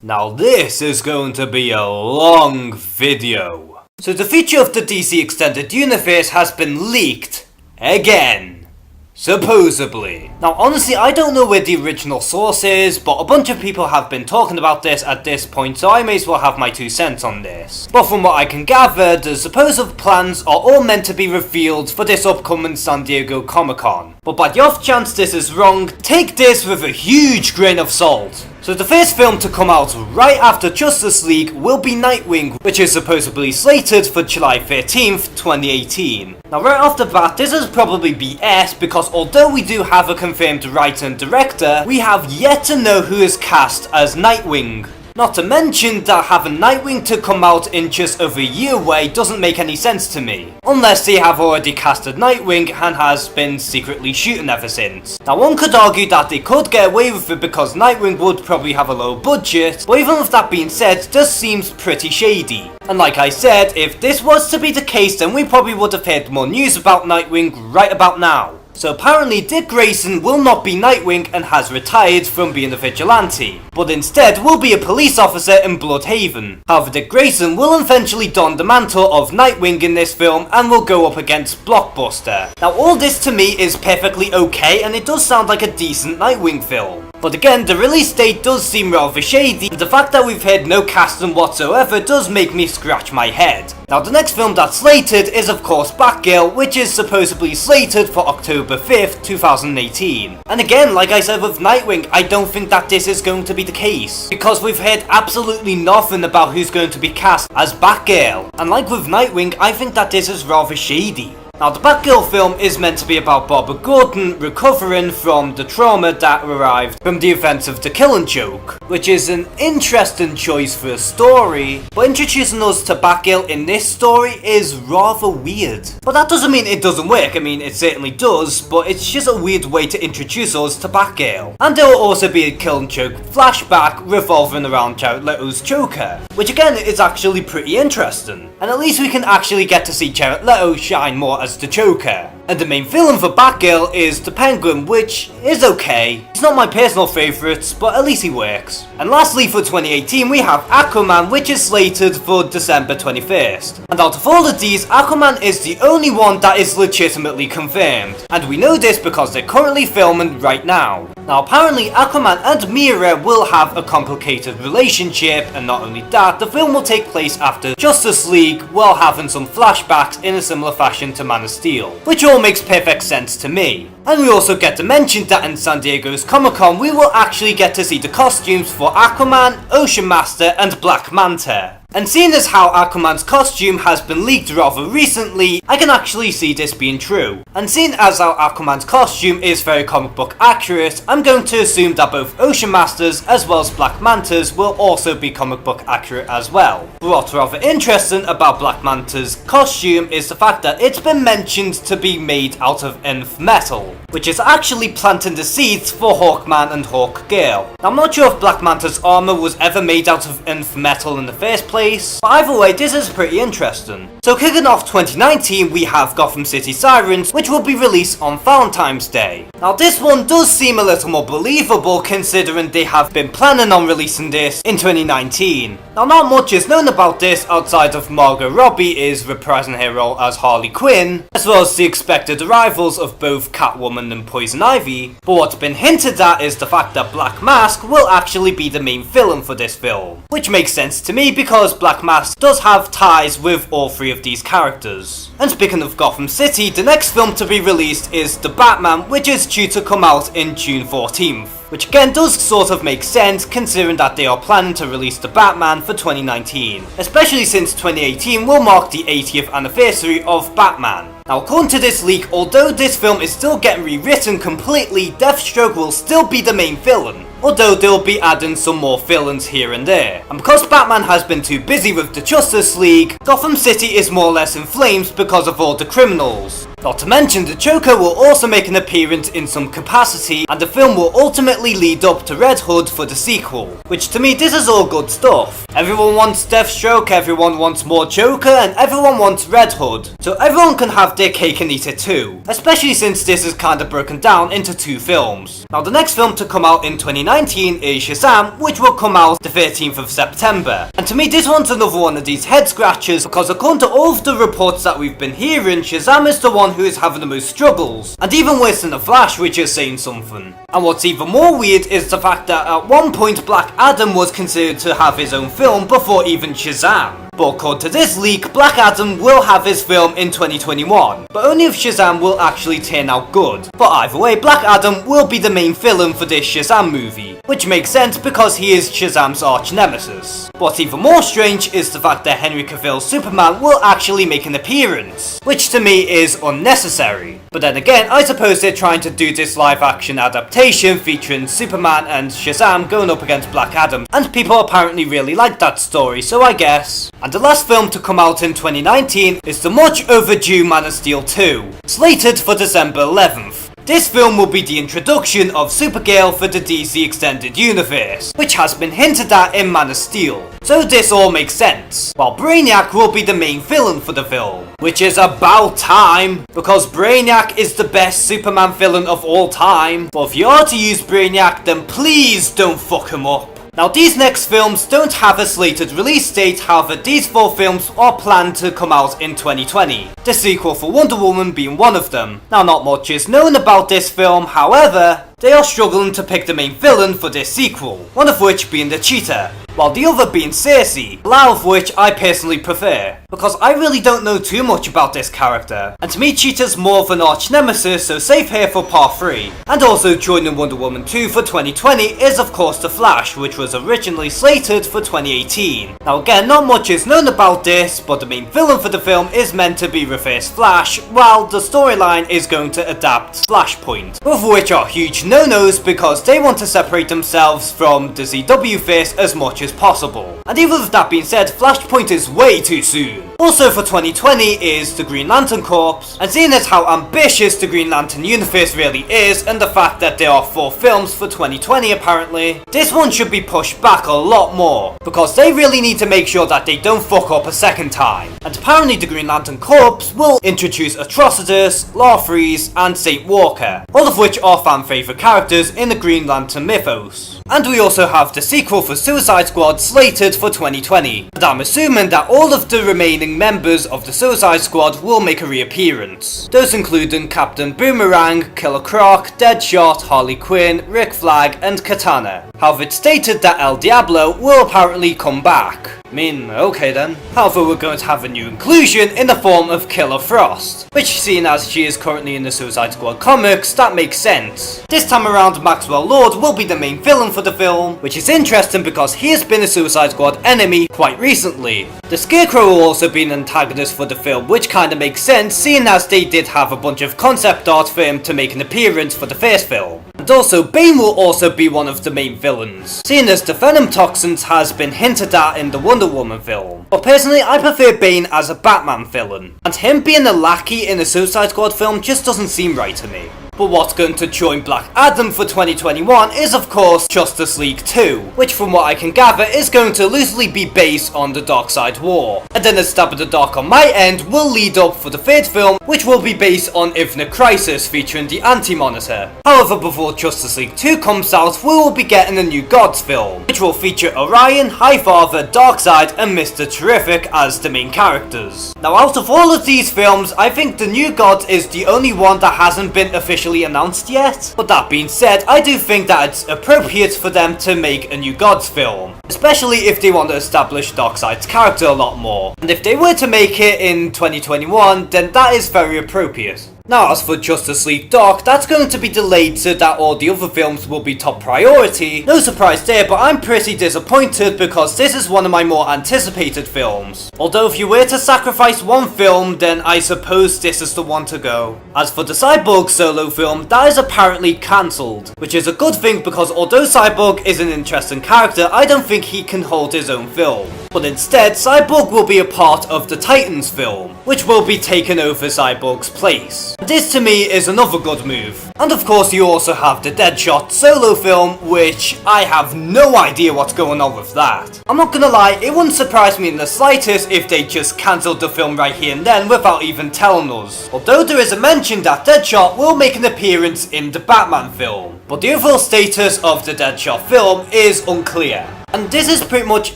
Now this is going to be a long video. So the future of the DC Extended Universe has been leaked. Again. Supposedly. Now honestly, I don't know where the original source is, but a bunch of people have been talking about this at this point, so I may as well have my 2 cents on this. But from what I can gather, the supposed plans are all meant to be revealed for this upcoming San Diego Comic-Con. But by the off chance this is wrong, take this with a huge grain of salt. So the first film to come out right after Justice League will be Nightwing, which is supposedly slated for July 13th, 2018. Now right off the bat, this is probably BS because although we do have a confirmed writer and director, we have yet to know who is cast as Nightwing. Not to mention that having Nightwing to come out in just over a year away doesn't make any sense to me. Unless they have already casted Nightwing and has been secretly shooting ever since. Now one could argue that they could get away with it because Nightwing would probably have a low budget, but even with that being said, this seems pretty shady. And like I said, if this was to be the case then we probably would have heard more news about Nightwing right about now. So apparently Dick Grayson will not be Nightwing and has retired from being a vigilante, but instead will be a police officer in Bloodhaven. However, Dick Grayson will eventually don the mantle of Nightwing in this film and will go up against Blockbuster. Now all this to me is perfectly okay and it does sound like a decent Nightwing film. But again, the release date does seem rather shady, and the fact that we've had no casting whatsoever does make me scratch my head. Now the next film that's slated is of course Batgirl, which is supposedly slated for October 5th, 2018. And again, like I said with Nightwing, I don't think that this is going to be the case, because we've heard absolutely nothing about who's going to be cast as Batgirl. And like with Nightwing, I think that this is rather shady. Now the Batgirl film is meant to be about Barbara Gordon recovering from the trauma that arrived from the events of The Killing Joke, which is an interesting choice for a story, but introducing us to Batgirl in this story is rather weird. But that doesn't mean it doesn't work, I mean it certainly does, but it's just a weird way to introduce us to Batgirl. And there will also be a Killing Joke flashback revolving around Jared Leto's Joker, which again is actually pretty interesting. And at least we can actually get to see Jared Leto shine more as the Joker. And the main villain for Batgirl is the Penguin, which is okay. It's not my personal favourite, but at least he works. And lastly for 2018 we have Aquaman, which is slated for December 21st. And out of all of these, Aquaman is the only one that is legitimately confirmed. And we know this because they're currently filming right now. Now apparently Aquaman and Mera will have a complicated relationship, and not only that, the film will take place after Justice League while having some flashbacks in a similar fashion to Man of Steel, which all makes perfect sense to me. And we also get to mention that in San Diego's Comic-Con we will actually get to see the costumes for Aquaman, Ocean Master and Black Manta. And seeing as how Aquaman's costume has been leaked rather recently, I can actually see this being true. And seeing as how Aquaman's costume is very comic book accurate, I'm going to assume that both Ocean Masters as well as Black Mantas will also be comic book accurate as well. But what's rather interesting about Black Manta's costume is the fact that it's been mentioned to be made out of nth metal, which is actually planting the seeds for Hawkman and Hawkgirl. Now I'm not sure if Black Manta's armor was ever made out of nth metal in the first place, but either way this is pretty interesting. So kicking off 2019 we have Gotham City Sirens, which will be released on Valentine's Day. Now this one does seem a little more believable considering they have been planning on releasing this in 2019. Now not much is known about this outside of Margot Robbie is reprising her role as Harley Quinn, as well as the expected arrivals of both Catwoman and Poison Ivy, but what's been hinted at is the fact that Black Mask will actually be the main villain for this film, which makes sense to me because Black Mask does have ties with all 3 of these characters. And speaking of Gotham City, the next film to be released is The Batman, which is due to come out in June 14th. Which again does sort of make sense considering that they are planning to release The Batman for 2019, especially since 2018 will mark the 80th anniversary of Batman. Now according to this leak, although this film is still getting rewritten completely, Deathstroke will still be the main villain, although they'll be adding some more villains here and there. And because Batman has been too busy with the Justice League, Gotham City is more or less in flames because of all the criminals. Not to mention, the Joker will also make an appearance in some capacity, and the film will ultimately lead up to Red Hood for the sequel. Which to me, this is all good stuff. Everyone wants Deathstroke, everyone wants more Joker, and everyone wants Red Hood. So everyone can have their cake and eat it too. Especially since this is kinda broken down into 2 films. Now the next film to come out in 2019 is Shazam, which will come out the 13th of September. And to me, this one's another one of these head scratchers, because according to all of the reports that we've been hearing, Shazam is the one who is having the most struggles, and even worse than the Flash, which is saying something. And what's even more weird is the fact that at one point Black Adam was considered to have his own film before even Shazam. But according to this leak, Black Adam will have his film in 2021, but only if Shazam will actually turn out good. But either way, Black Adam will be the main villain for this Shazam movie, which makes sense because he is Shazam's arch nemesis. What's even more strange is the fact that Henry Cavill's Superman will actually make an appearance, which to me is unnecessary. But then again, I suppose they're trying to do this live action adaptation featuring Superman and Shazam going up against Black Adam, and people apparently really like that story, so I guess. And the last film to come out in 2019 is the much overdue Man of Steel 2, slated for December 11th. This film will be the introduction of Supergirl for the DC Extended Universe, which has been hinted at in Man of Steel. So this all makes sense. While Brainiac will be the main villain for the film, which is about time, because Brainiac is the best Superman villain of all time. But if you are to use Brainiac, then please don't fuck him up. Now these next films don't have a slated release date, however these 4 films are planned to come out in 2020, the sequel for Wonder Woman being one of them. Now not much is known about this film, however, they are struggling to pick the main villain for this sequel, one of which being the Cheetah, while the other being Cersei, the latter of which I personally prefer, because I really don't know too much about this character, and to me Cheetah's more of an arch nemesis, so safe here for part 3. And also joining Wonder Woman 2 for 2020 is of course The Flash, which was originally slated for 2018. Now again, not much is known about this, but the main villain for the film is meant to be Reverse Flash, while the storyline is going to adapt Flashpoint, both of which are huge no-nos because they want to separate themselves from the CW verse as much as possible. And even with that being said, Flashpoint is way too soon. Also for 2020 is the Green Lantern Corps, and seeing as how ambitious the Green Lantern universe really is, and the fact that there are 4 films for 2020 apparently, this one should be pushed back a lot more, because they really need to make sure that they don't fuck up a second time. And apparently the Green Lantern Corps will introduce Atrocitus, Larfreeze, and Saint Walker, all of which are fan favourite characters in the Green Lantern mythos. And we also have the sequel for Suicide Squad slated for 2020, but I'm assuming that all of the remaining members of the Suicide Squad will make a reappearance. Those including Captain Boomerang, Killer Croc, Deadshot, Harley Quinn, Rick Flag, and Katana. However, it's stated that El Diablo will apparently come back. I mean, okay then. However, we're going to have a new inclusion in the form of Killer Frost, which seeing as she is currently in the Suicide Squad comics, that makes sense. This time around, Maxwell Lord will be the main villain for the film, which is interesting because he has been a Suicide Squad enemy quite recently. The Scarecrow will also be an antagonist for the film, which kinda makes sense seeing as they did have a bunch of concept art for him to make an appearance for the first film. And also, Bane will also be one of the main villains, seeing as the Venom toxins has been hinted at in the Wonder Woman film. But personally, I prefer Bane as a Batman villain, and him being a lackey in a Suicide Squad film just doesn't seem right to me. But what's going to join Black Adam for 2021 is of course Justice League 2, which from what I can gather is going to loosely be based on the Darkseid War. And then a stab in the dark on my end will lead up for the 3rd film, which will be based on Infinite Crisis featuring the Anti-Monitor. However, before Justice League 2 comes out, we will be getting a new Gods film, which will feature Orion, Highfather, Darkseid, and Mr. Terrific as the main characters. Now out of all of these films, I think the new Gods is the only one that hasn't been officially announced yet. But that being said, I do think that it's appropriate for them to make a new Gods film, especially if they want to establish Darkseid's character a lot more. And if they were to make it in 2021, then that is very appropriate. Now as for Justice League Dark, that's going to be delayed so that all the other films will be top priority. No surprise there, but I'm pretty disappointed because this is one of my more anticipated films. Although if you were to sacrifice one film, then I suppose this is the one to go. As for the Cyborg solo film, that is apparently cancelled, which is a good thing because although Cyborg is an interesting character, I don't think he can hold his own film. but instead Cyborg will be a part of the Titans film, which will be taking over Cyborg's place. This to me is another good move. And of course you also have the Deadshot solo film, which I have no idea what's going on with that. I'm not gonna lie, it wouldn't surprise me in the slightest if they just cancelled the film right here and then without even telling us. Although there is a mention that Deadshot will make an appearance in the Batman film, but the overall status of the Deadshot film is unclear. And this is pretty much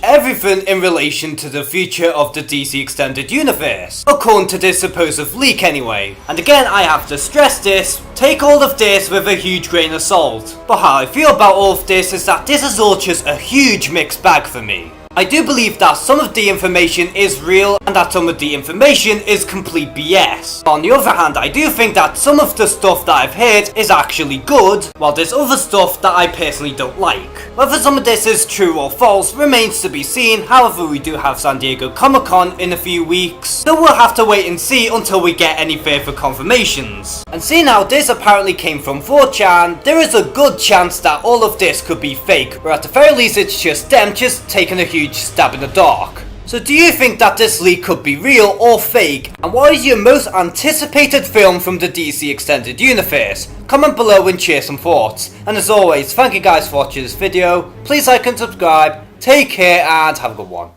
everything in relation to the future of the DC Extended Universe, according to this supposed leak anyway. And again, I have to stress this, take all of this with a huge grain of salt. But how I feel about all of this is that this is all just a huge mixed bag for me. I do believe that some of the information is real and that some of the information is complete BS. On the other hand, I do think that some of the stuff that I've heard is actually good, while there's other stuff that I personally don't like. Whether some of this is true or false remains to be seen. However, we do have San Diego Comic-Con in a few weeks, so we'll have to wait and see until we get any further confirmations. And seeing how this apparently came from 4chan, there is a good chance that all of this could be fake, or at the very least it's just them just taking a huge stab in the dark. So do you think that this leak could be real or fake? And what is your most anticipated film from the DC Extended Universe? Comment below and share some thoughts. And as always, thank you guys for watching this video. Please like and subscribe. Take care and have a good one.